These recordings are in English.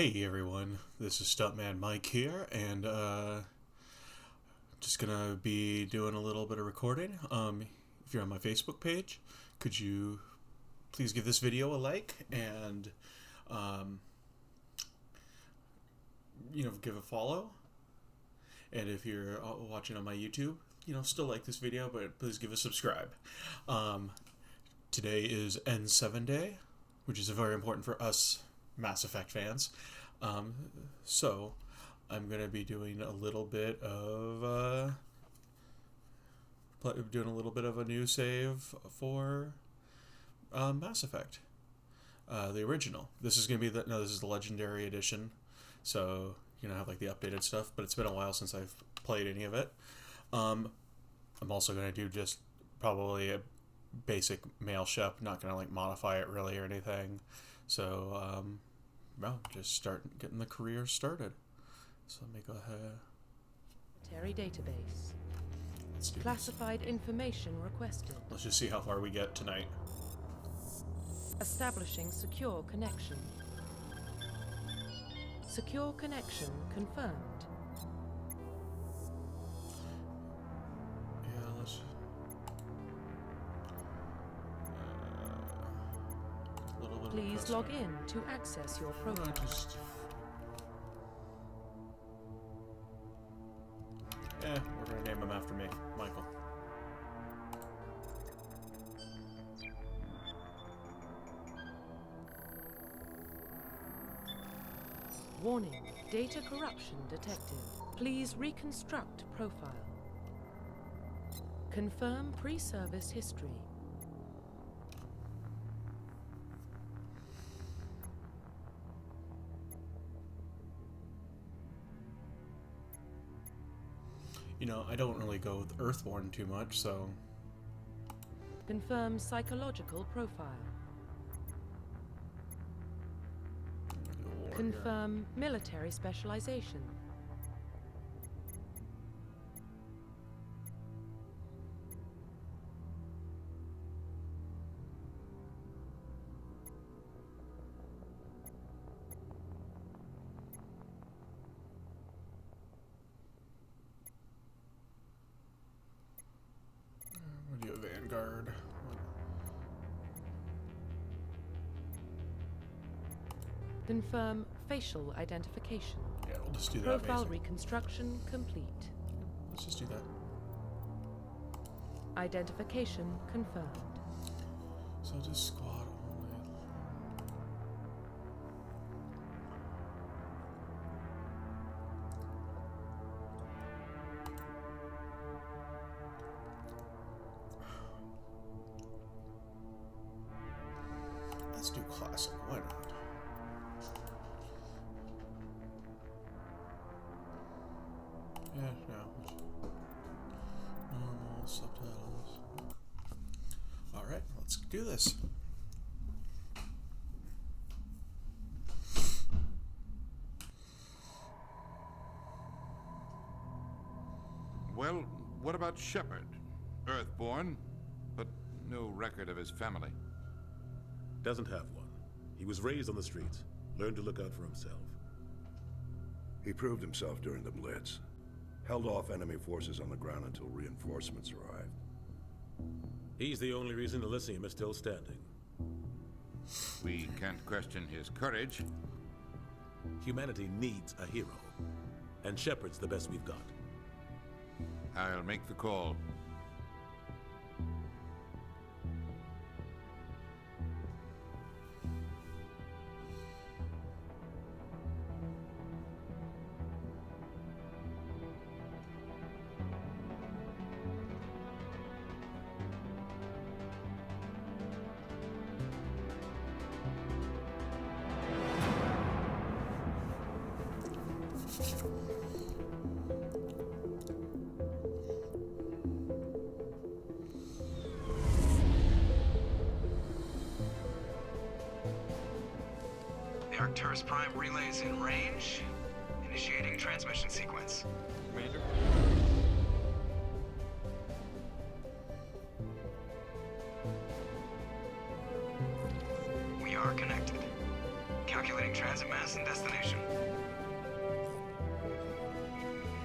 Hey everyone, this is Stuntman Mike here, and just gonna be doing a little bit of recording. If you're on my Facebook page, could you please give this video a like and give a follow? And if you're watching on my YouTube, still like this video, but please give a subscribe. Today is N7 Day, which is very important for us Mass Effect fans. So I'm gonna be doing a little bit of a new save for Mass Effect, the original. This is gonna be this is the Legendary Edition, so have like the updated stuff. But it's been a while since I've played any of it. I'm also gonna do just probably a basic mail ship, not gonna like modify it really or anything. So just start getting the career started. So let me go ahead. Military database. Let's do Classified information requested. Let's just see how far we get tonight. Establishing secure connection. Secure connection confirmed. Yeah, let's. A little bit Please of log in to access your profile. We're gonna name him after me, Michael. Warning, data corruption detected. Please reconstruct profile. Confirm pre-service history. I don't really go with Earthborn too much, so... Confirm psychological profile. Confirm military specialization. We'll do a Vanguard. Confirm facial identification. Yeah, we'll just do that. Profile basic. reconstruction complete. Let's just do that. Identification confirmed. So just squad only. Let's do classic. Why not? Yeah, no. Normal subtitles. Alright, let's do this. Well, what about Shepard? Earthborn, but no record of his family. Doesn't have one. He was raised on the streets, learned to look out for himself. He proved himself during the Blitz. Held off enemy forces on the ground until reinforcements arrived. He's the only reason Elysium is still standing. We can't question his courage. Humanity needs a hero, and Shepard's the best we've got. I'll make the call. Arcturus Prime relays in range. Initiating transmission sequence. Commander? We are connected. Calculating transmission transit mass and destination.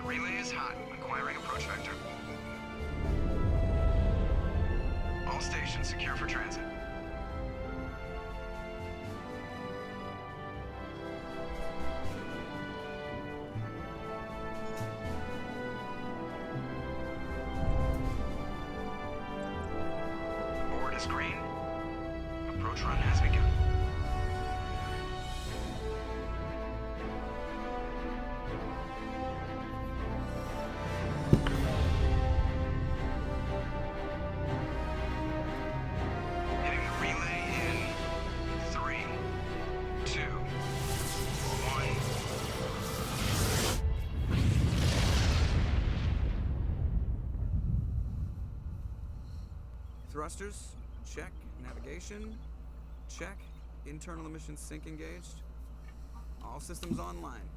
The relay is hot, acquiring approach vector. All stations secure for transit. Board is green. Approach run has begun. Hitting the relay in 3, 2, 1. Thrusters, check. Navigation, check. Internal emissions sync engaged. All systems online.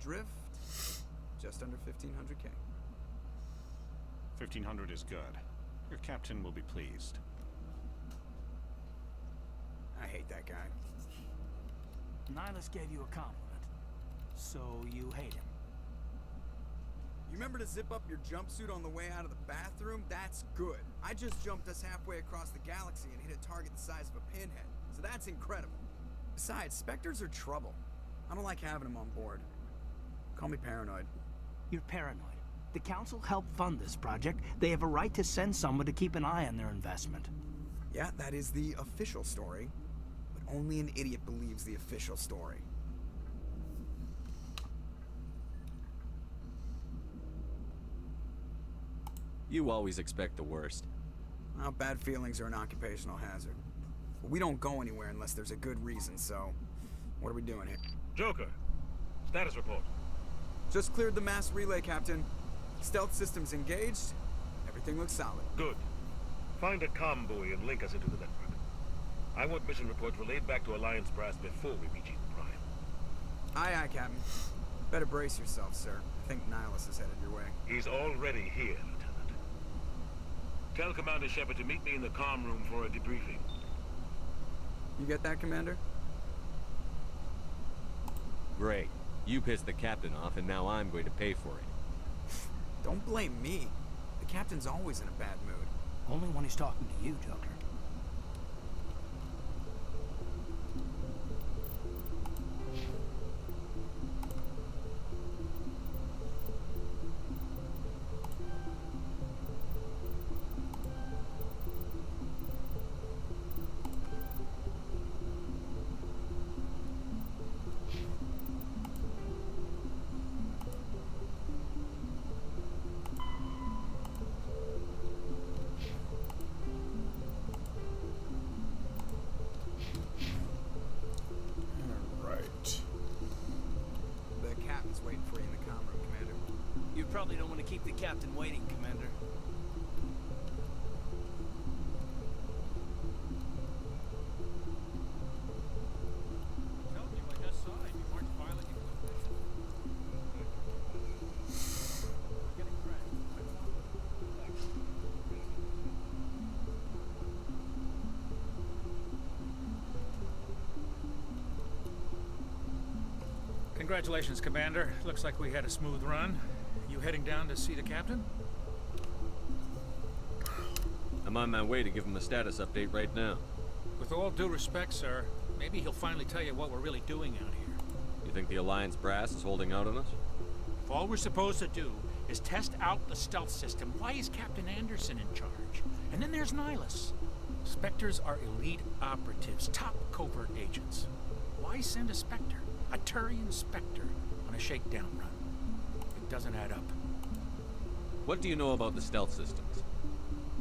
Drift, just under 1500K. 1500 is good. Your captain will be pleased. I hate that guy. Nihilus gave you a compliment, so you hate him. You remember to zip up your jumpsuit on the way out of the bathroom? That's good. I just jumped us halfway across the galaxy and hit a target the size of a pinhead, so that's incredible. Besides, Spectres are trouble. I don't like having them on board. Call me paranoid. You're paranoid. The Council helped fund this project. They have a right to send someone to keep an eye on their investment. Yeah, that is the official story, but only an idiot believes the official story. You always expect the worst. Well, bad feelings are an occupational hazard. But we don't go anywhere unless there's a good reason, so what are we doing here? Joker, status report. Just cleared the mass relay, Captain. Stealth systems engaged. Everything looks solid. Good. Find a comm buoy and link us into the network. I want mission reports relayed back to Alliance Brass before we reach Eden Prime. Aye, aye, Captain. Better brace yourself, sir. I think Nihilus is headed your way. He's already here, Lieutenant. Tell Commander Shepard to meet me in the comm room for a debriefing. You get that, Commander? Great. You pissed the captain off, and now I'm going to pay for it. Don't blame me. The Captain's always in a bad mood. Only when he's talking to you, Joker. The Captain's waiting for you in the comm room, Commander. You probably don't want to keep the captain waiting, Commander. Congratulations, Commander. Looks like we had a smooth run. You heading down to see the captain? I'm on my way to give him a status update right now. With all due respect, sir, maybe he'll finally tell you what we're really doing out here. You think the Alliance brass is holding out on us? If all we're supposed to do is test out the stealth system, why is Captain Anderson in charge? And then there's Nihilus. Spectres are elite operatives, top covert agents. Why send a Spectre? A Turian Spectre on a shakedown run. It doesn't add up. What do you know about the stealth systems?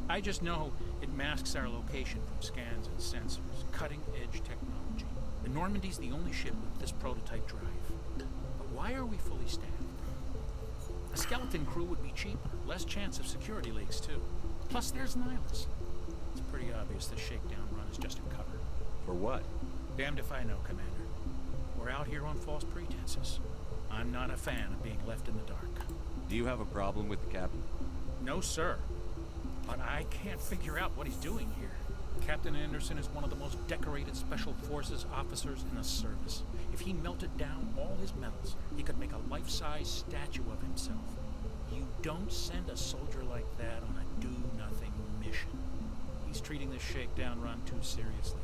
I just know it masks our location from scans and sensors. Cutting-edge technology. The Normandy's the only ship with this prototype drive. But why are we fully staffed? A skeleton crew would be cheaper. Less chance of security leaks, too. Plus, there's Nihilus. It's pretty obvious this shakedown run is just a cover. For what? Damned if I know, Commander. We're out here on false pretenses. I'm not a fan of being left in the dark. Do you have a problem with the captain? No, sir. But I can't figure out what he's doing here. Captain Anderson is one of the most decorated Special Forces officers in the service. If he melted down all his medals, he could make a life-size statue of himself. You don't send a soldier like that on a do-nothing mission. He's treating this shakedown run too seriously.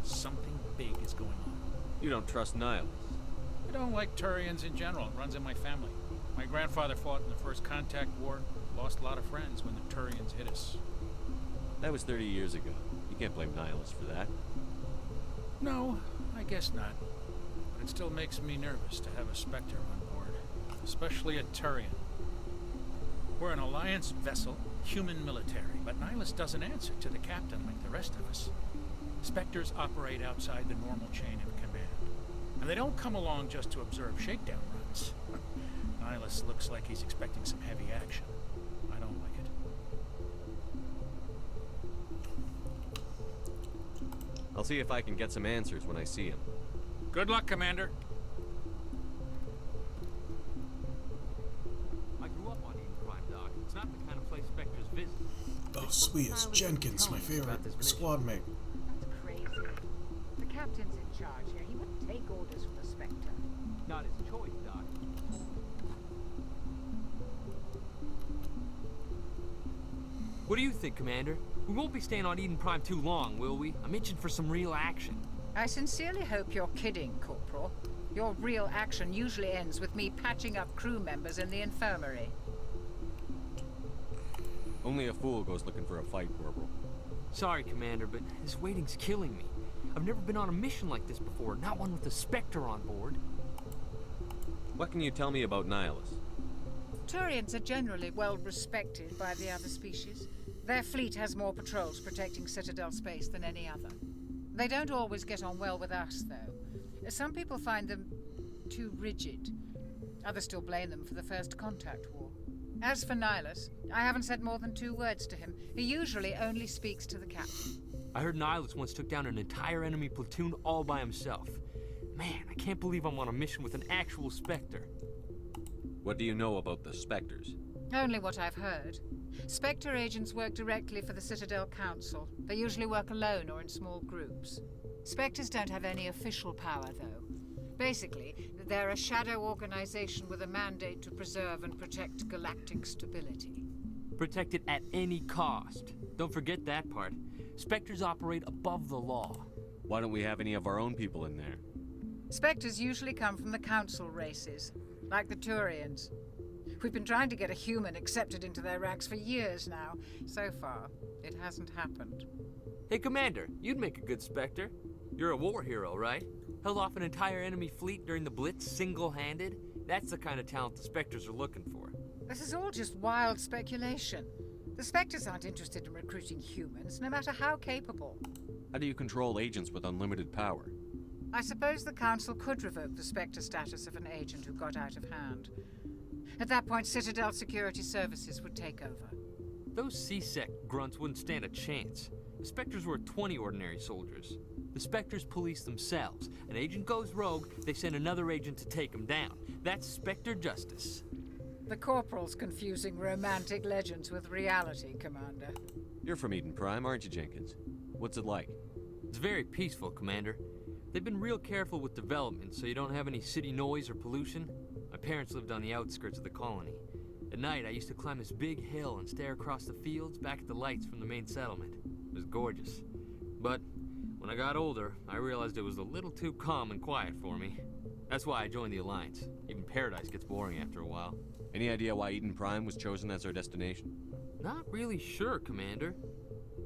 Something big is going on. You don't trust Niles? I don't like Turians in general. It runs in my family. My grandfather fought in the First Contact War. Lost a lot of friends when the Turians hit us. That was 30 years ago. You can't blame Niles for that. No, I guess not. But it still makes me nervous to have a Spectre on board. Especially a Turian. We're an Alliance vessel, human military, but Nihilus doesn't answer to the captain like the rest of us. Spectres operate outside the normal chain of command. And they don't come along just to observe shakedown runs. Nihilus looks like he's expecting some heavy action. I don't like it. I'll see if I can get some answers when I see him. Good luck, Commander. I grew up on Eden Prime, Doc. It's not the kind of place Spectres visit. Oh, sweet. It's Jenkins, my favorite squad mate. That's crazy. The captain's in charge here. He wouldn't take orders from the Spectre. Not his choice, Doc. What do you think, Commander? We won't be staying on Eden Prime too long, will we? I'm itching for some real action. I sincerely hope you're kidding, Corporal. Your real action usually ends with me patching up crew members in the infirmary. Only a fool goes looking for a fight, Corporal. Sorry, Commander, but this waiting's killing me. I've never been on a mission like this before, not one with a Spectre on board. What can you tell me about Nihilus? Turians are generally well respected by the other species. Their fleet has more patrols protecting Citadel space than any other. They don't always get on well with us, though. Some people find them too rigid. Others still blame them for the First Contact War. As for Nihilus, I haven't said more than 2 words to him. He usually only speaks to the captain. I heard Nihilus once took down an entire enemy platoon all by himself. Man, I can't believe I'm on a mission with an actual Spectre. What do you know about the Spectres? Only what I've heard. Spectre agents work directly for the Citadel Council. They usually work alone or in small groups. Spectres don't have any official power, though. Basically, they're a shadow organization with a mandate to preserve and protect galactic stability. Protect it at any cost. Don't forget that part. Spectres operate above the law. Why don't we have any of our own people in there? Spectres usually come from the Council races, like the Turians. We've been trying to get a human accepted into their ranks for years now. So far, it hasn't happened. Hey, Commander, you'd make a good Spectre. You're a war hero, right? Held off an entire enemy fleet during the Blitz single-handed? That's the kind of talent the Spectres are looking for. This is all just wild speculation. The Spectres aren't interested in recruiting humans, no matter how capable. How do you control agents with unlimited power? I suppose the Council could revoke the Spectre status of an agent who got out of hand. At that point, Citadel Security Services would take over. Those C-Sec grunts wouldn't stand a chance. The Spectres were 20 ordinary soldiers. The Spectres police themselves. An agent goes rogue, they send another agent to take him down. That's Spectre justice. The Corporal's confusing romantic legends with reality, Commander. You're from Eden Prime, aren't you, Jenkins? What's it like? It's very peaceful, Commander. They've been real careful with development, so you don't have any city noise or pollution. My parents lived on the outskirts of the colony. At night, I used to climb this big hill and stare across the fields back at the lights from the main settlement. It was gorgeous. But when I got older, I realized it was a little too calm and quiet for me. That's why I joined the Alliance. Even Paradise gets boring after a while. Any idea why Eden Prime was chosen as our destination? Not really sure, Commander.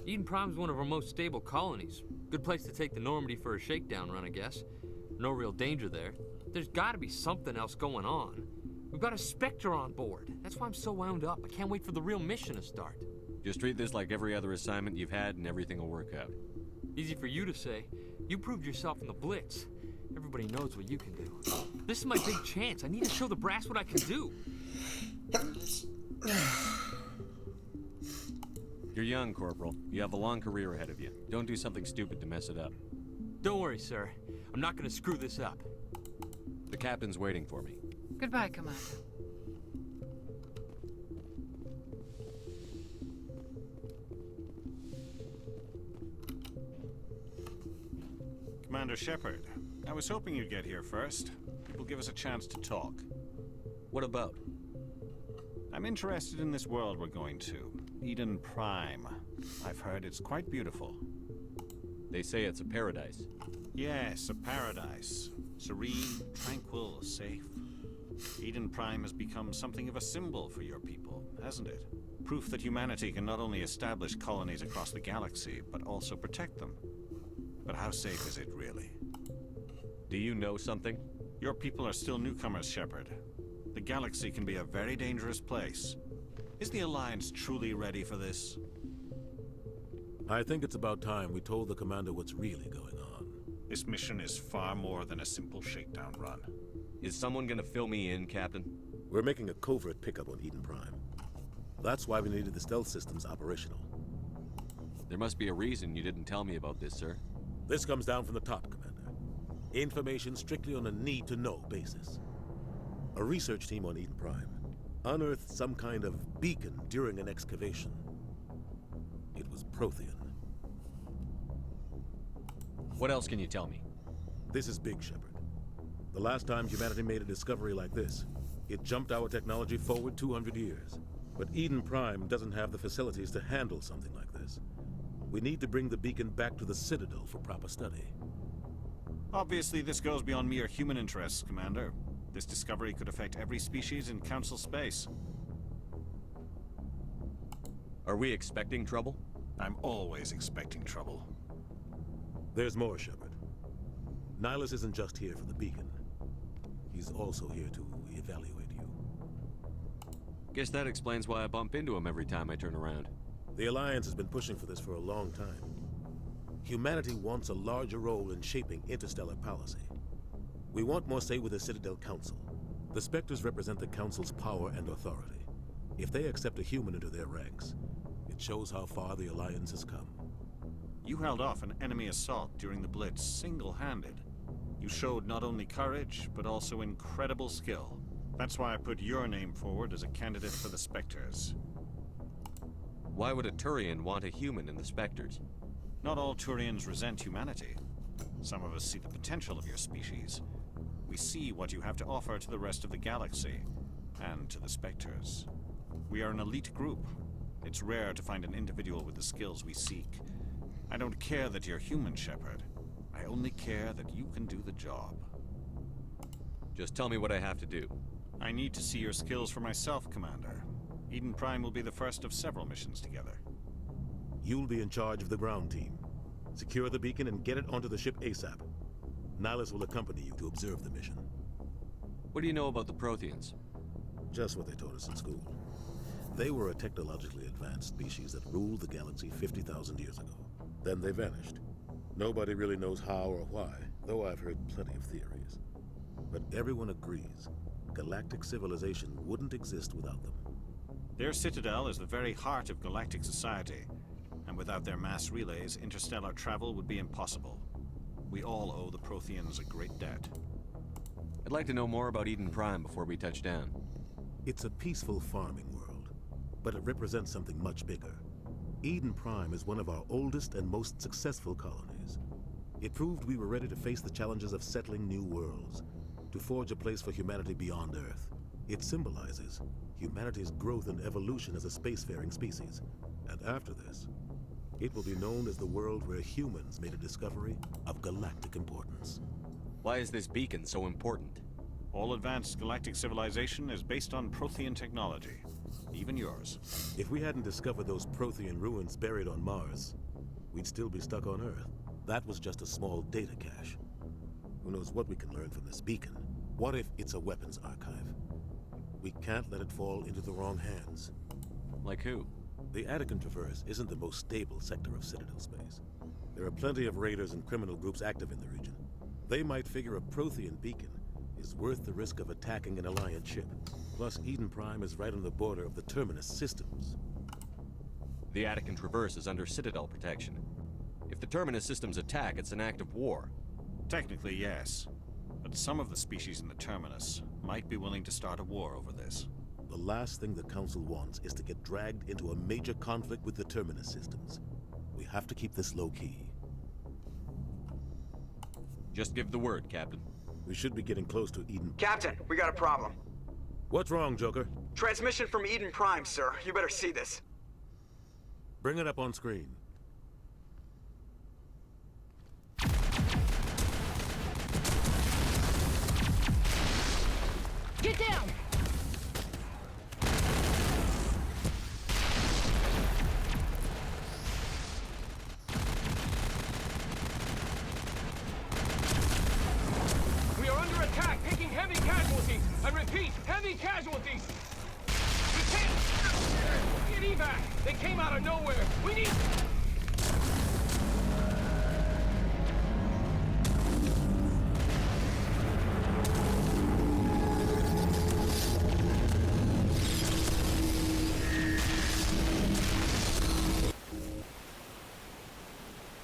Eden Prime's one of our most stable colonies. Good place to take the Normandy for a shakedown run, I guess. No real danger there. There's gotta be something else going on. We've got a Spectre on board. That's why I'm so wound up. I can't wait for the real mission to start. Just treat this like every other assignment you've had and everything will work out. Easy for you to say. You proved yourself in the Blitz. Everybody knows what you can do. This is my big chance. I need to show the brass what I can do. You're young, Corporal. You have a long career ahead of you. Don't do something stupid to mess it up. Don't worry, sir. I'm not gonna screw this up. The captain's waiting for me. Goodbye, Commander. Commander Shepard, I was hoping you'd get here first. It will give us a chance to talk. What about? I'm interested in this world we're going to, Eden Prime. I've heard it's quite beautiful. They say it's a paradise. Yes, a paradise. Serene, tranquil, safe. Eden Prime has become something of a symbol for your people, hasn't it? Proof that humanity can not only establish colonies across the galaxy, but also protect them. But how safe is it, really? Do you know something? Your people are still newcomers, Shepard. The galaxy can be a very dangerous place. Is the Alliance truly ready for this? I think it's about time we told the Commander what's really going on. This mission is far more than a simple shakedown run. Is someone gonna fill me in, Captain? We're making a covert pickup on Eden Prime. That's why we needed the stealth systems operational. There must be a reason you didn't tell me about this, sir. This comes down from the top, Commander. Information strictly on a need-to-know basis. A research team on Eden Prime unearthed some kind of beacon during an excavation. It was Prothean. What else can you tell me? This is big, Shepard. The last time humanity made a discovery like this, it jumped our technology forward 200 years. But Eden Prime doesn't have the facilities to handle something like this. We need to bring the beacon back to the Citadel for proper study. Obviously, this goes beyond mere human interests, Commander. This discovery could affect every species in Council space. Are we expecting trouble? I'm always expecting trouble. There's more, Shepard. Nihilus isn't just here for the beacon. He's also here to evaluate you. Guess that explains why I bump into him every time I turn around. The Alliance has been pushing for this for a long time. Humanity wants a larger role in shaping interstellar policy. We want more say with the Citadel Council. The Spectres represent the Council's power and authority. If they accept a human into their ranks, it shows how far the Alliance has come. You held off an enemy assault during the Blitz single-handed. You showed not only courage, but also incredible skill. That's why I put your name forward as a candidate for the Spectres. Why would a Turian want a human in the Spectres? Not all Turians resent humanity. Some of us see the potential of your species. We see what you have to offer to the rest of the galaxy, and to the Spectres. We are an elite group. It's rare to find an individual with the skills we seek. I don't care that you're human, Shepard. I only care that you can do the job. Just tell me what I have to do. I need to see your skills for myself, Commander. Eden Prime will be the first of several missions together. You'll be in charge of the ground team. Secure the beacon and get it onto the ship ASAP. Nihilus will accompany you to observe the mission. What do you know about the Protheans? Just what they taught us in school. They were a technologically advanced species that ruled the galaxy 50,000 years ago. Then they vanished. Nobody really knows how or why, though I've heard plenty of theories. But everyone agrees, galactic civilization wouldn't exist without them. Their citadel is the very heart of galactic society, and without their mass relays, interstellar travel would be impossible. We all owe the Protheans a great debt. I'd like to know more about Eden Prime before we touch down. It's a peaceful farming world, but it represents something much bigger. Eden Prime is one of our oldest and most successful colonies. It proved we were ready to face the challenges of settling new worlds, to forge a place for humanity beyond Earth. It symbolizes humanity's growth and evolution as a spacefaring species. And after this, it will be known as the world where humans made a discovery of galactic importance. Why is this beacon so important? All advanced galactic civilization is based on Prothean technology, even yours. If we hadn't discovered those Prothean ruins buried on Mars, we'd still be stuck on Earth. That was just a small data cache. Who knows what we can learn from this beacon? What if it's a weapons archive? We can't let it fall into the wrong hands. Like who? The Attican Traverse isn't the most stable sector of Citadel space. There are plenty of raiders and criminal groups active in the region. They might figure a Prothean beacon is worth the risk of attacking an Alliance ship. Plus, Eden Prime is right on the border of the Terminus systems. The Attican Traverse is under Citadel protection. If the Terminus systems attack, it's an act of war. Technically, yes. But some of the species in the Terminus might be willing to start a war over this. The last thing the Council wants is to get dragged into a major conflict with the Terminus systems. We have to keep this low-key. Just give the word, Captain. We should be getting close to Eden. Captain, we got a problem. What's wrong, Joker? Transmission from Eden Prime, sir. You better see this. Bring it up on screen. Get down! We are under attack, taking heavy casualties. I repeat, heavy casualties. We can't get evac. They came out of nowhere. We need.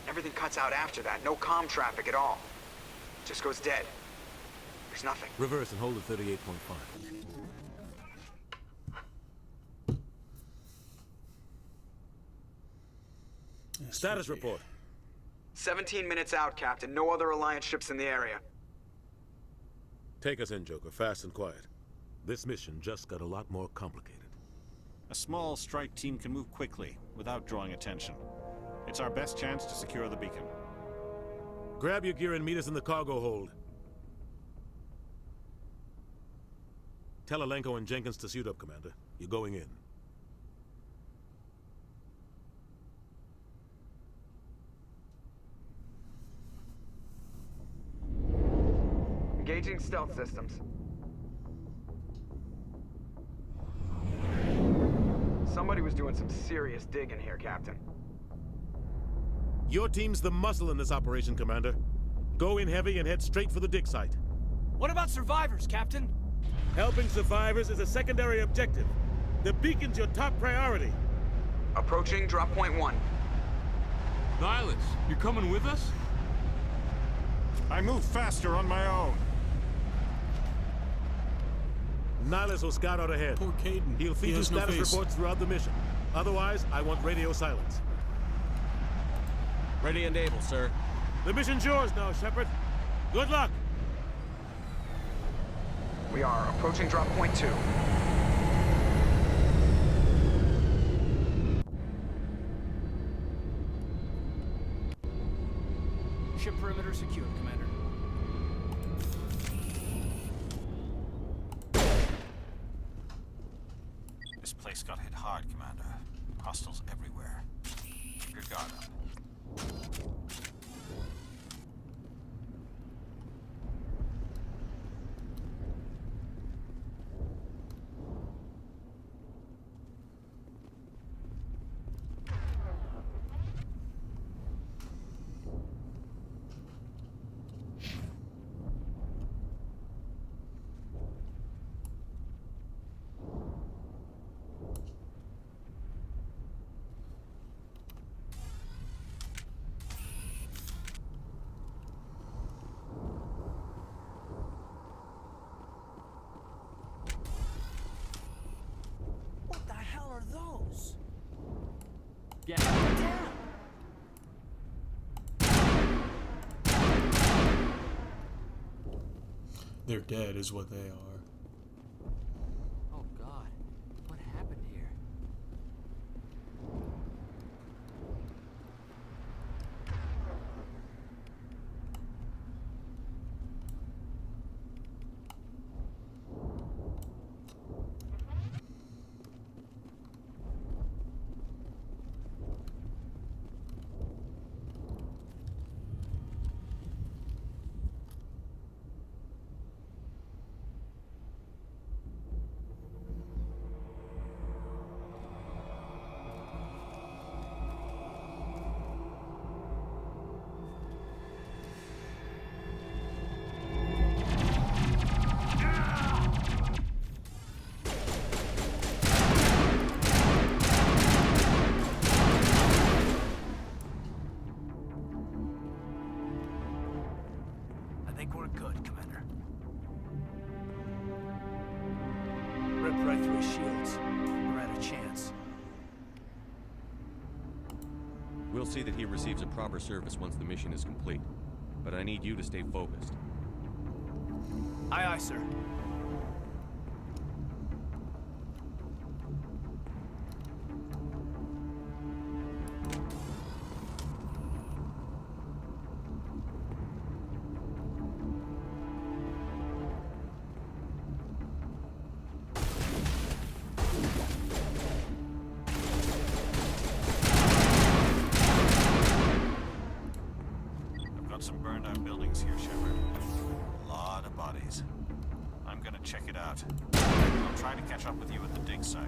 Everything cuts out after that. No comm traffic at all. Just goes dead. There's nothing. Reverse and hold at 38.5. Status report. 17 minutes out, Captain. No other Alliance ships in the area. Take us in, Joker, fast and quiet. This mission just got a lot more complicated. A small strike team can move quickly, without drawing attention. It's our best chance to secure the beacon. Grab your gear and meet us in the cargo hold. Tell Alenko and Jenkins to suit up, Commander. You're going in. Engaging stealth systems. Somebody was doing some serious digging here, Captain. Your team's the muscle in this operation, Commander. Go in heavy and head straight for the dig site. What about survivors, Captain? Helping survivors is a secondary objective. The beacon's your top priority. Approaching drop point 1. Nihilus, you're coming with us? I move faster on my own. Nihilus will scout out ahead. Poor Caden. He'll feed you status reports throughout the mission. Otherwise, I want radio silence. Ready and able, sir. The mission's yours now, Shepard. Good luck! We are approaching drop point 2. Ship perimeter secured, Commander. This place got hit hard, Commander. Hostiles everywhere. Keep your guard up. What the hell are those? Get down! They're dead is what they are. Oh God, what happened here? I think we're good, Commander. Ripped right through his shields. We're out of chance. We'll see that he receives a proper service once the mission is complete. but I need you to stay focused. Aye, aye, sir. I've got some burned out buildings here, Shepard. A lot of bodies. I'm gonna check it out. I'll try to catch up with you at the dig site.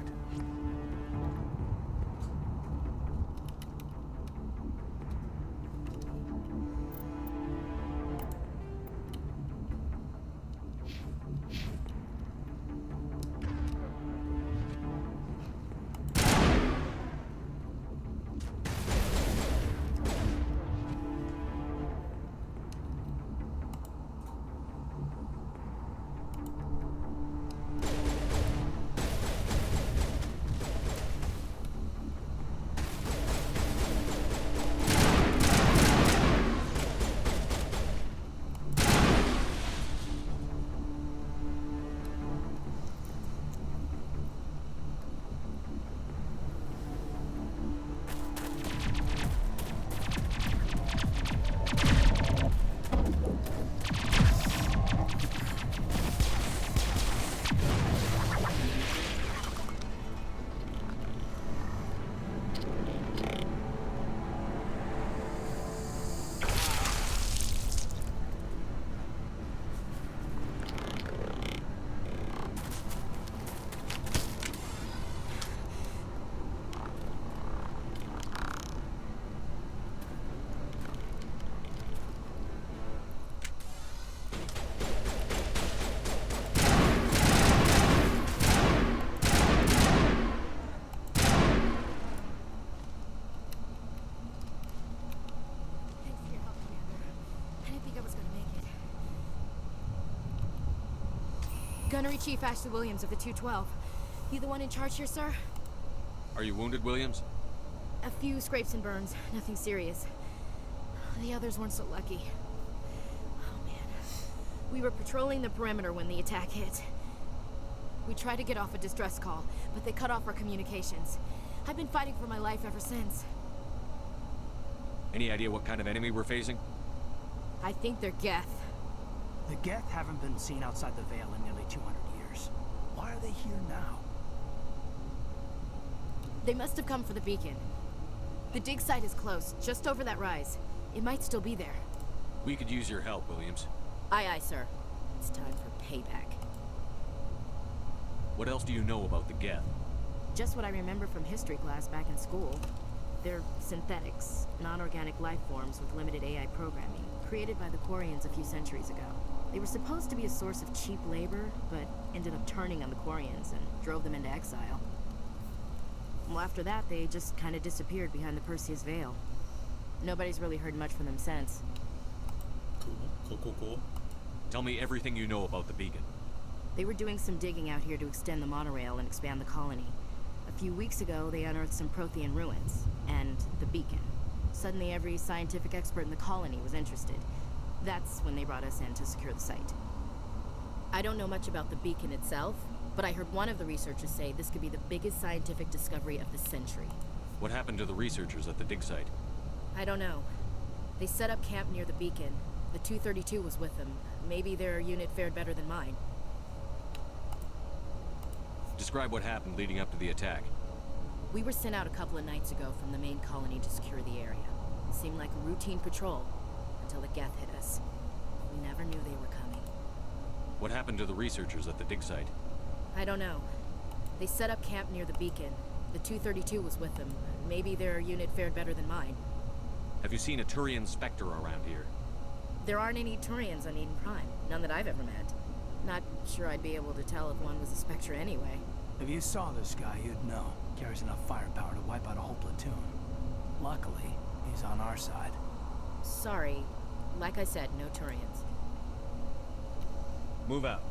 Gunnery Chief Ashley Williams of the 212. You the one in charge here, sir? Are you wounded, Williams? A few scrapes and burns, nothing serious. The others weren't so lucky. Oh man. We were patrolling the perimeter when the attack hit. We tried to get off a distress call, but they cut off our communications. I've been fighting for my life ever since. Any idea what kind of enemy we're facing? I think they're Geth. The Geth haven't been seen outside the Veil in nearly 200 years. Why are they here now? They must have come for the beacon. The dig site is close, just over that rise. It might still be there. We could use your help, Williams. Aye, aye, sir. It's time for payback. What else do you know about the Geth? Just what I remember from history class back in school. They're synthetics, non-organic life forms with limited AI programming, created by the Quarians a few centuries ago. They were supposed to be a source of cheap labor, but ended up turning on the Quarians and drove them into exile. Well, after that, they just kind of disappeared behind the Perseus Veil. Nobody's really heard much from them since. Cool. Tell me everything you know about the beacon. They were doing some digging out here to extend the monorail and expand the colony. A few weeks ago, they unearthed some Prothean ruins, and the beacon. Suddenly, every scientific expert in the colony was interested. That's when they brought us in to secure the site. I don't know much about the beacon itself, but I heard one of the researchers say this could be the biggest scientific discovery of the century. What happened to the researchers at the dig site? I don't know. They set up camp near the beacon. The 232 was with them. Maybe their unit fared better than mine. Describe what happened leading up to the attack. We were sent out a couple of nights ago from the main colony to secure the area. It seemed like a routine patrol, until the Geth hit us. We never knew they were coming. What happened to the researchers at the dig site? I don't know. They set up camp near the beacon. The 232 was with them. Maybe their unit fared better than mine. Have you seen a Turian Spectre around here? There aren't any Turians on Eden Prime. None that I've ever met. Not sure I'd be able to tell if one was a Spectre anyway. If you saw this guy, you'd know. Carries enough firepower to wipe out a whole platoon. Luckily, he's on our side. Sorry. Like I said, no Turians. Move out.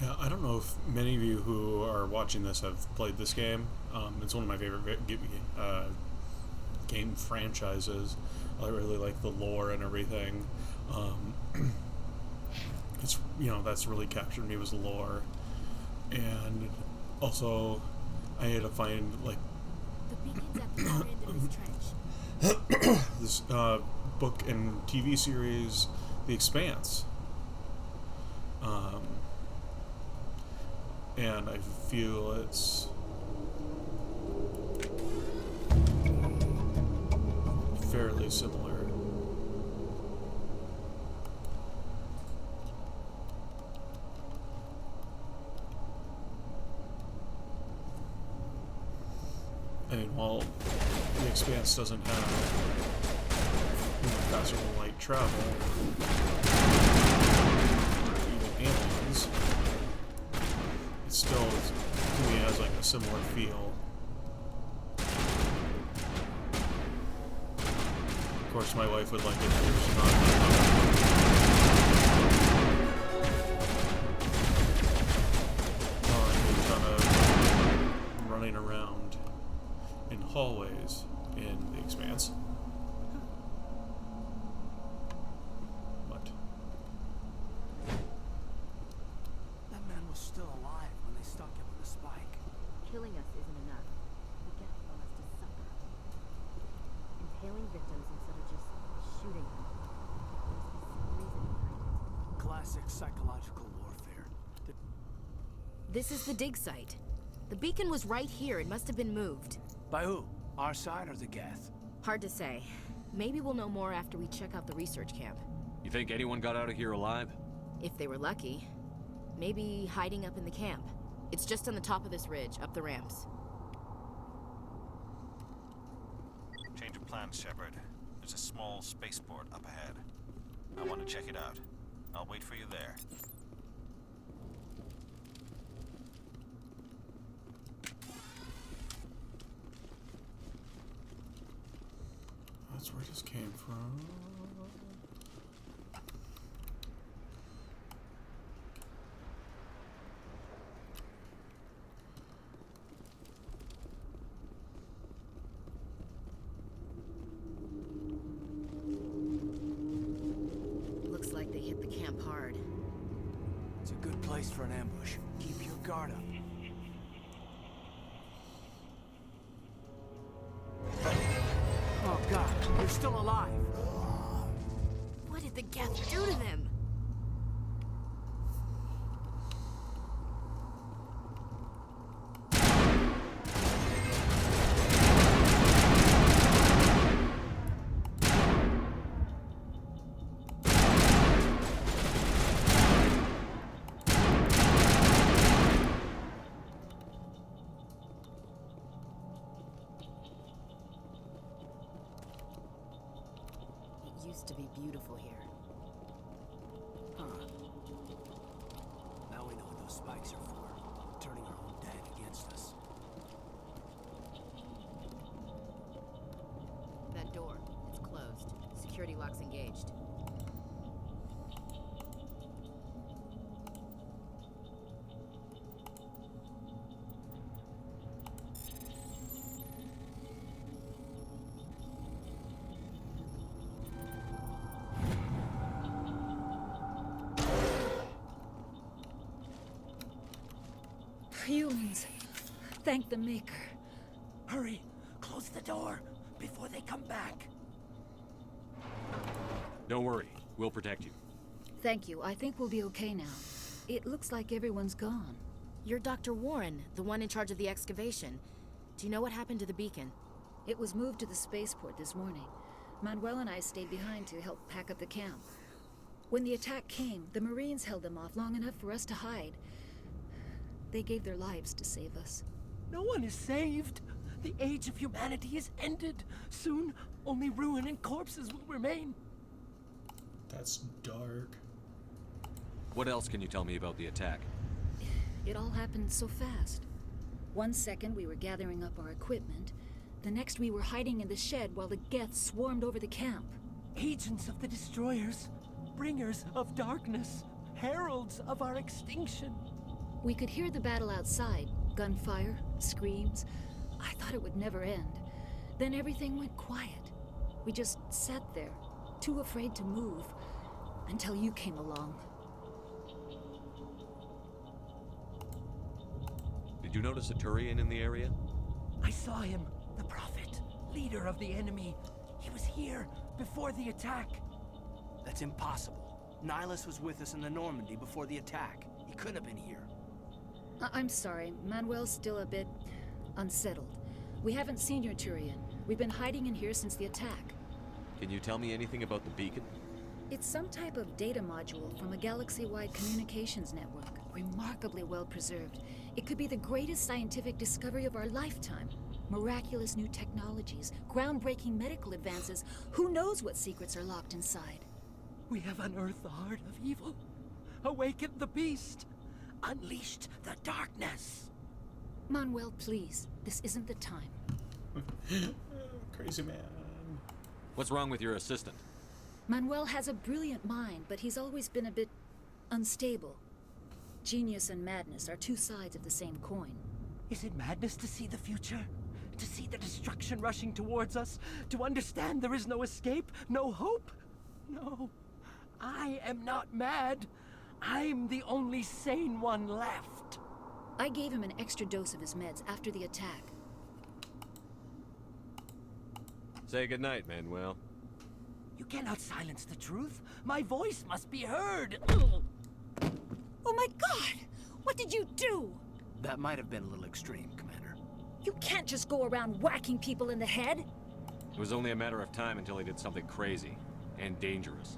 Yeah, I don't know if many of you who are watching this have played this game. It's one of my favorite game franchises. I really like the lore and everything. It's, that's really captured me, was the lore. And also, I had to find, like, The beacon's at the far end of this trench. this book and TV series, The Expanse. And I feel it's fairly similar. I mean, while The Expanse doesn't have faster than light travel, or even aliens, it still, to me, has like a similar feel. Of course, my wife would like it if there's a ton of running around in hallways in The Expanse. What? That man was still alive when they stuck him with the spike. Killing us isn't enough. The Geth want us to suffer. Impaling victims instead of just shooting them. There must be some reason behind it. Classic psychological warfare. This is the dig site. The beacon was right here. It must have been moved. By who? Our side or the Geth? Hard to say. Maybe we'll know more after we check out the research camp. You think anyone got out of here alive? If they were lucky. Maybe hiding up in the camp. It's just on the top of this ridge, up the ramps. Change of plans, Shepard. There's a small spaceport up ahead. I want to check it out. I'll wait for you there. That's where this came from. Looks like they hit the camp hard. It's a good place for an ambush. Keep your guard up. Oh God, they're still alive. What did the Geth do to them? Used to be beautiful here. Huh. Now we know what those spikes are for. Turning our own dead against us. That door, it's closed. Security lock's engaged. Humans. Thank the Maker. Hurry! Close the door before they come back. Don't worry. We'll protect you. Thank you. I think we'll be okay now. It looks like everyone's gone. You're Dr. Warren, the one in charge of the excavation. Do you know what happened to the beacon? It was moved to the spaceport this morning. Manuel and I stayed behind to help pack up the camp. When the attack came, the Marines held them off long enough for us to hide. They gave their lives to save us. No one is saved. The age of humanity is ended. Soon, only ruin and corpses will remain. That's dark. What else can you tell me about the attack? It all happened so fast. 1 second we were gathering up our equipment. The next we were hiding in the shed while the Geth swarmed over the camp. Agents of the destroyers, bringers of darkness, heralds of our extinction. We could hear the battle outside. Gunfire, screams. I thought it would never end. Then everything went quiet. We just sat there, too afraid to move, until you came along. Did you notice a Turian in the area? I saw him. The Prophet, leader of the enemy. He was here before the attack. That's impossible. Nihilus was with us in the Normandy before the attack. He couldn't have been here. I'm sorry. Manuel's still a bit unsettled. We haven't seen your Turian. We've been hiding in here since the attack. Can you tell me anything about the beacon? It's some type of data module from a galaxy-wide communications network. Remarkably well preserved. It could be the greatest scientific discovery of our lifetime. Miraculous new technologies, groundbreaking medical advances. Who knows what secrets are locked inside? We have unearthed the heart of evil, awakened the beast, unleashed the darkness. Manuel, please. This isn't the time. Crazy man. What's wrong with your assistant? Manuel has a brilliant mind, but he's always been a bit unstable. Genius and madness are two sides of the same coin. Is it madness to see the future? To see the destruction rushing towards us? To understand there is no escape? No hope? No. I am not mad. I'm the only sane one left. I gave him an extra dose of his meds after the attack. Say goodnight, Manuel. You cannot silence the truth. My voice must be heard. Oh my God! What did you do? That might have been a little extreme, Commander. You can't just go around whacking people in the head. It was only a matter of time until he did something crazy and dangerous.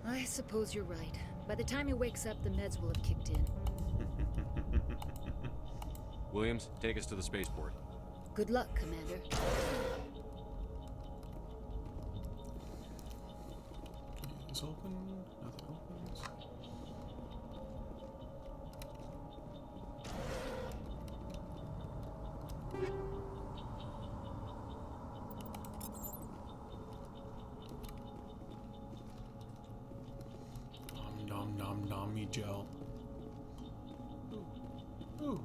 I suppose you're right. By the time he wakes up, the meds will have kicked in. Williams, take us to the spaceport. Good luck, Commander. Is open? Nothing opens. Nom nom nom me gel. Ooh.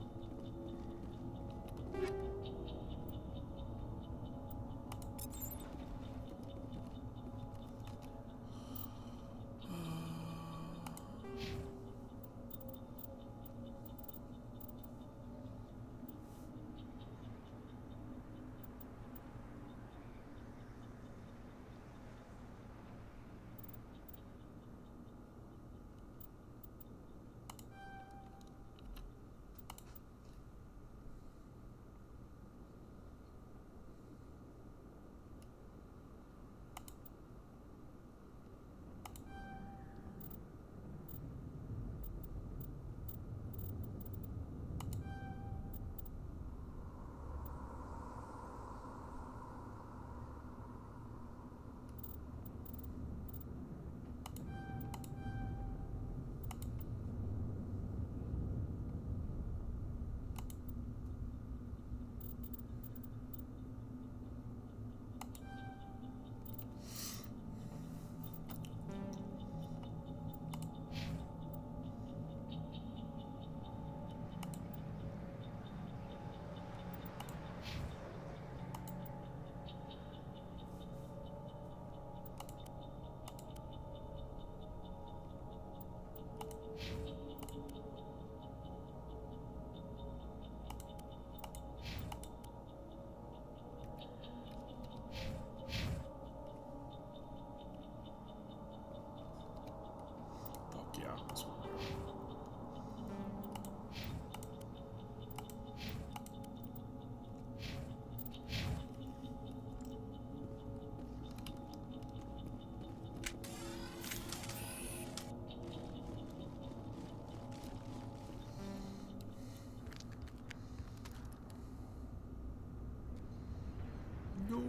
No.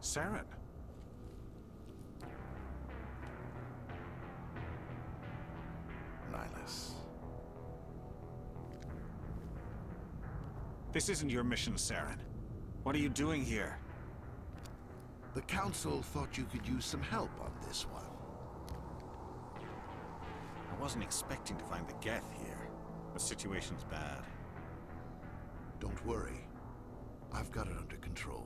Saren. Nihilus. This isn't your mission, Saren. What are you doing here? The Council thought you could use some help on this one. I wasn't expecting to find the Geth here. The situation's bad. Don't worry. I've got it under control.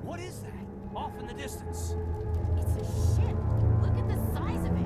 What is that? Off in the distance. It's a ship. Look at the size of it.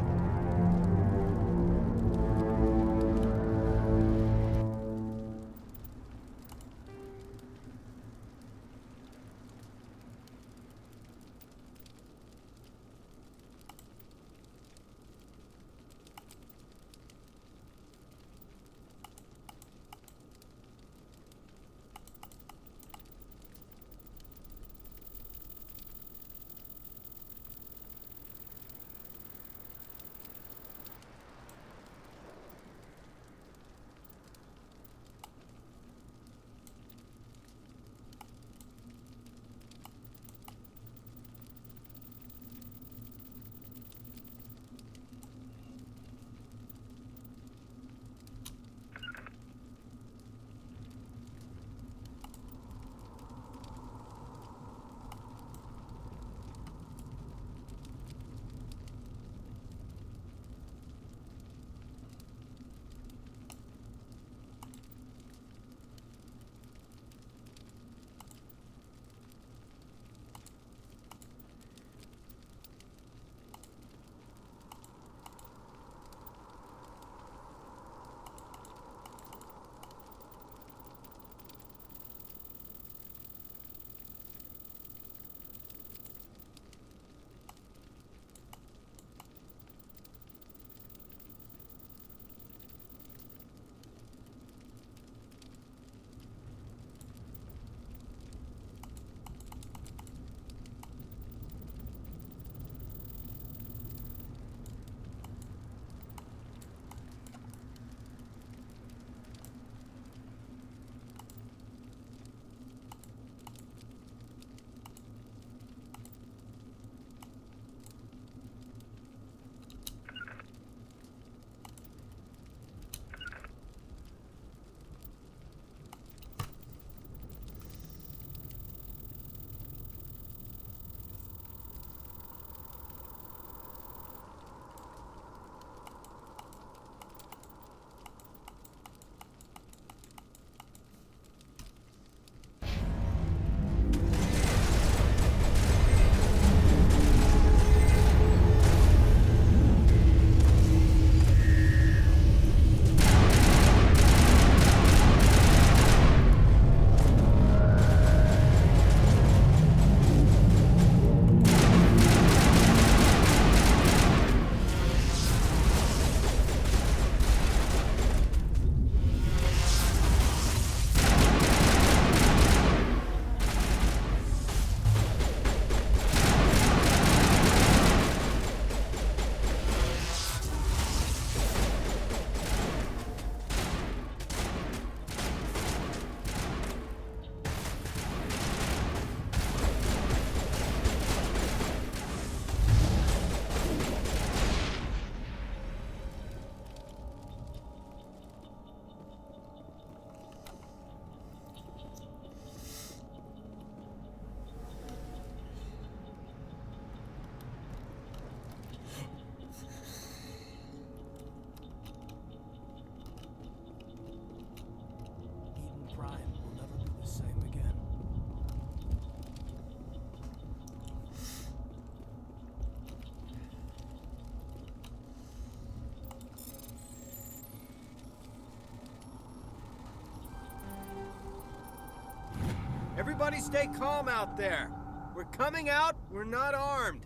Everybody stay calm out there. We're coming out, we're not armed.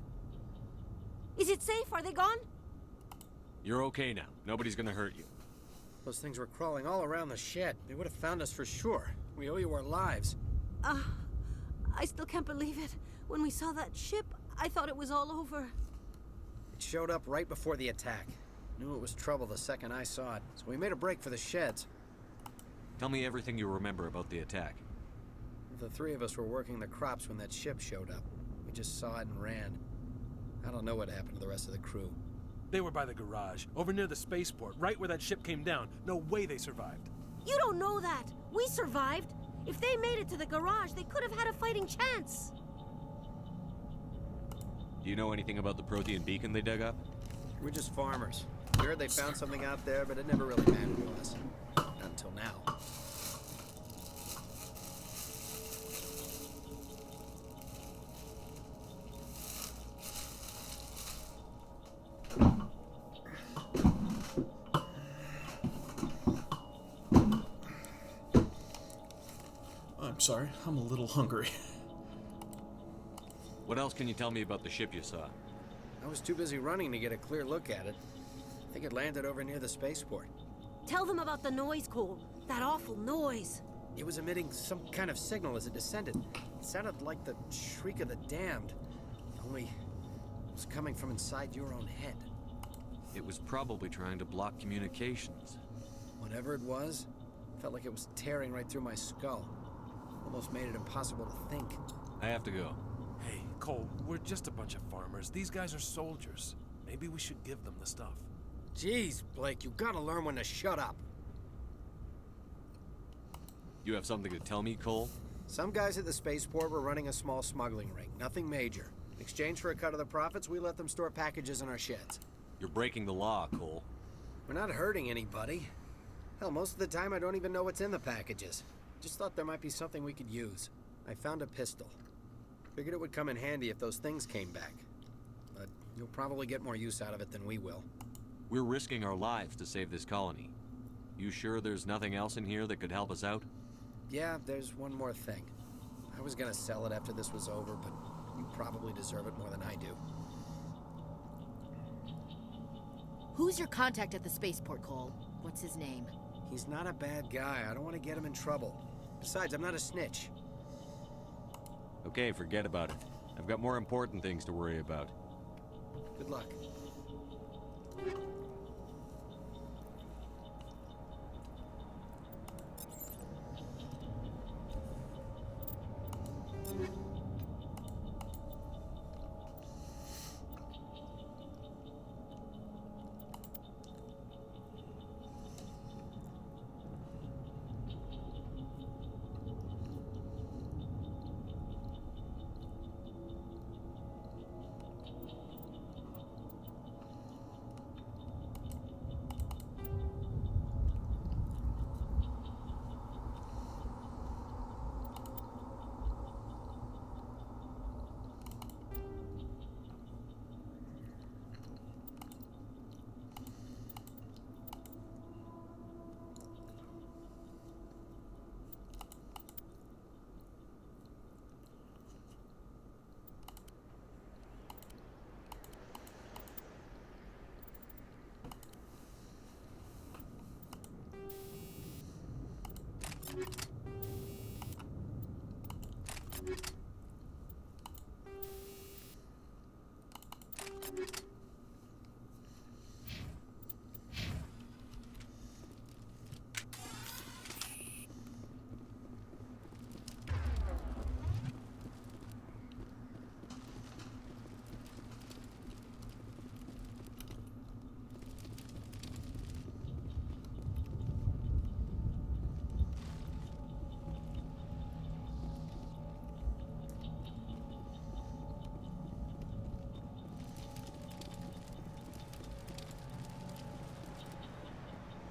Is it safe? Are they gone? You're okay now. Nobody's gonna hurt you. Those things were crawling all around the shed. They would have found us for sure. We owe you our lives. I still can't believe it. When we saw that ship, I thought it was all over. It showed up right before the attack. Knew it was trouble the second I saw it, so we made a break for the sheds. Tell me everything you remember about the attack. The three of us were working the crops when that ship showed up. We just saw it and ran. I don't know what happened to the rest of the crew. They were by the garage, over near the spaceport, right where that ship came down. No way they survived. You don't know that. We survived. If they made it to the garage, they could have had a fighting chance. Do you know anything about the Prothean beacon they dug up? We're just farmers. We heard they found something out there, but it never really mattered to us. Not until now. I'm sorry, I'm a little hungry. What else can you tell me about the ship you saw? I was too busy running to get a clear look at it. I think it landed over near the spaceport. Tell them about the noise, Cole. That awful noise. It was emitting some kind of signal as it descended. It sounded like the shriek of the damned. Only it was coming from inside your own head. It was probably trying to block communications. Whatever it was, felt like it was tearing right through my skull. Almost made it impossible to think. I have to go. Hey, Cole, we're just a bunch of farmers. These guys are soldiers. Maybe we should give them the stuff. Jeez, Blake, you gotta learn when to shut up. You have something to tell me, Cole? Some guys at the spaceport were running a small smuggling ring. Nothing major. In exchange for a cut of the profits, we let them store packages in our sheds. You're breaking the law, Cole. We're not hurting anybody. Hell, most of the time I don't even know what's in the packages. Just thought there might be something we could use. I found a pistol. Figured it would come in handy if those things came back. But you'll probably get more use out of it than we will. We're risking our lives to save this colony. You sure there's nothing else in here that could help us out? Yeah, there's one more thing. I was gonna sell it after this was over, but you probably deserve it more than I do. Who's your contact at the spaceport, Cole? What's his name? He's not a bad guy. I don't want to get him in trouble. Besides, I'm not a snitch. Okay, forget about it. I've got more important things to worry about. Good luck.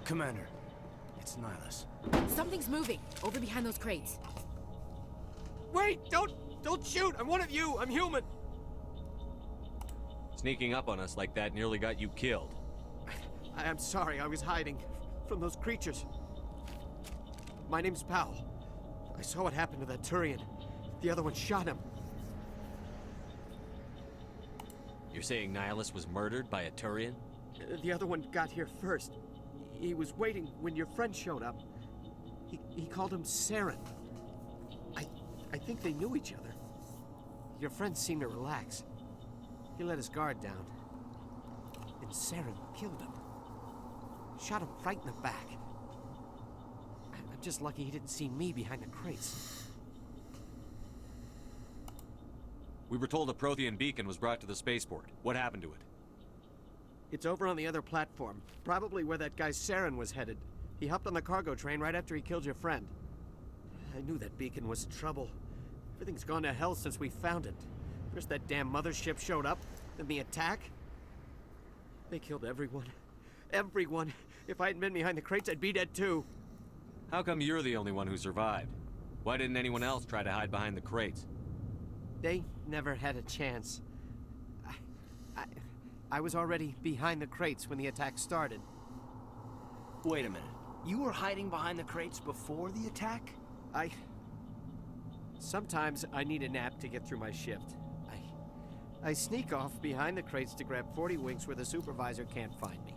Commander, it's Nihilus. Something's moving, over behind those crates. Wait! Don't shoot! I'm one of you! I'm human! Sneaking up on us like that nearly got you killed. I'm sorry, I was hiding from those creatures. My name's Powell. I saw what happened to that Turian. The other one shot him. You're saying Nihilus was murdered by a Turian? The other one got here first. He was waiting when your friend showed up. He called him Saren. I think they knew each other. Your friend seemed to relax. He let his guard down. And Saren killed him. Shot him right in the back. I'm just lucky he didn't see me behind the crates. We were told a Prothean beacon was brought to the spaceport. What happened to it? It's over on the other platform, probably where that guy Saren was headed. He hopped on the cargo train right after he killed your friend. I knew that beacon was trouble. Everything's gone to hell since we found it. First that damn mothership showed up, then the attack. They killed everyone. Everyone. If I hadn't been behind the crates, I'd be dead too. How come you're the only one who survived? Why didn't anyone else try to hide behind the crates? They never had a chance. I was already behind the crates when the attack started. Wait a minute. You were hiding behind the crates before the attack? Sometimes I need a nap to get through my shift. I sneak off behind the crates to grab 40 winks where the supervisor can't find me.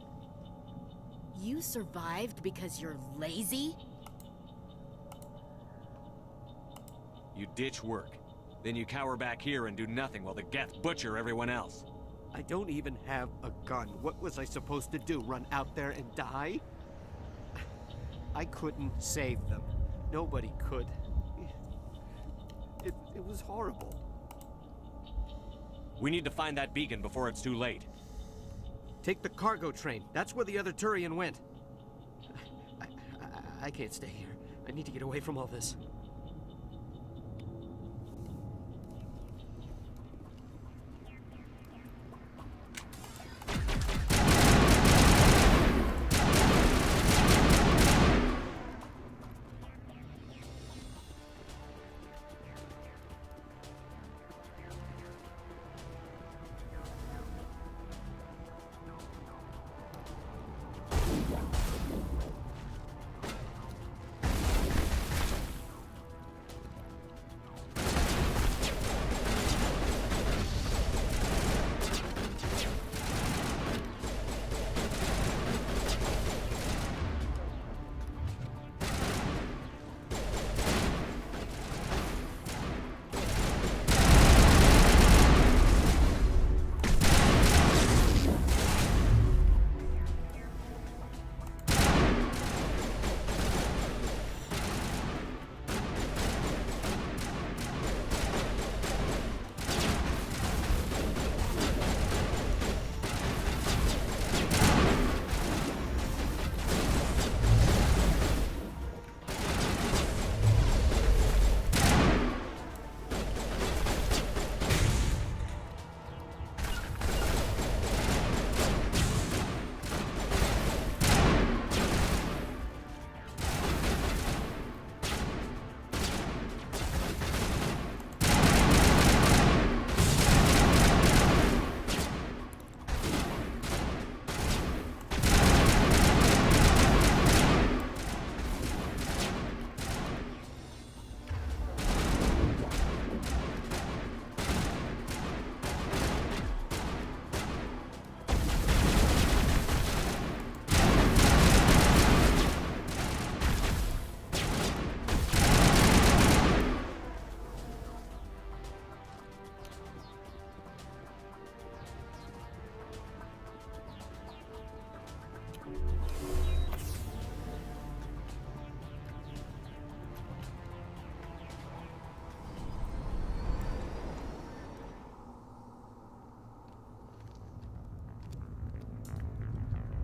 You survived because you're lazy? You ditch work. Then you cower back here and do nothing while the Geth butcher everyone else. I don't even have a gun. What was I supposed to do? Run out there and die? I couldn't save them. Nobody could. It was horrible. We need to find that beacon before it's too late. Take the cargo train. That's where the other Turian went. I can't stay here. I need to get away from all this.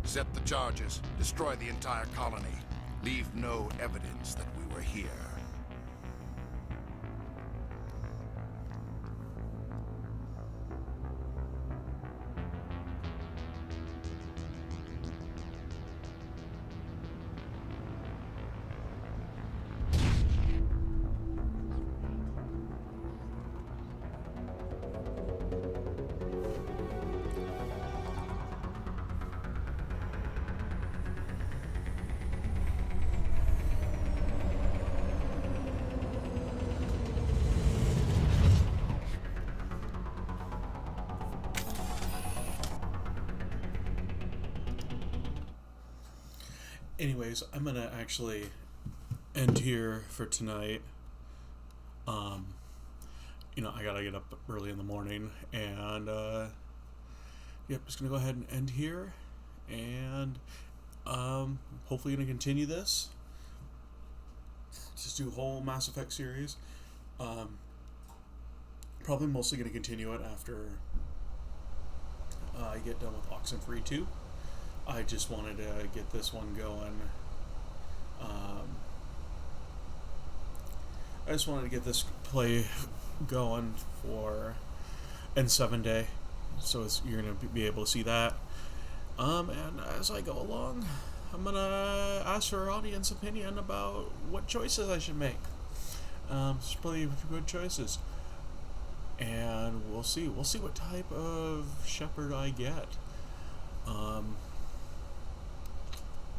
Set the charges. Destroy the entire colony. Leave no evidence that we were here. Anyways, I'm gonna actually end here for tonight. I gotta get up early in the morning, and just gonna go ahead and end here, and hopefully gonna continue this. Just do a whole Mass Effect series. Probably mostly gonna continue it I get done with Oxenfree 2. I just wanted to get this one going. I just wanted to get this play going for N7 Day, so you're gonna be able to see that. And as I go along, I'm gonna ask for audience opinion about what choices I should make. It's pretty good choices, and we'll see what type of Shepard I get.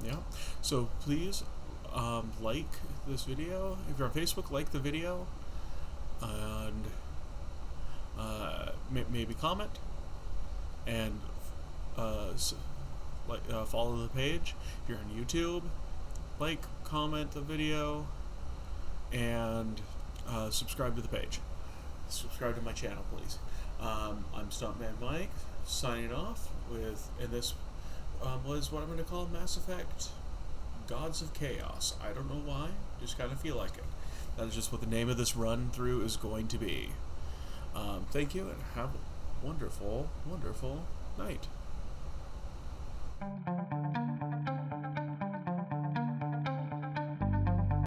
Yeah, so please like this video. If you're on Facebook, like the video, and maybe comment, and follow the page. If you're on YouTube, like, comment the video, and subscribe to the page. Subscribe to my channel, please. I'm Stuntman Mike, signing off with, and this was what I'm going to call Mass Effect Gods of Chaos. I don't know why, just kind of feel like it. That is just what the name of this run through is going to be. Thank you, and have a wonderful, wonderful night.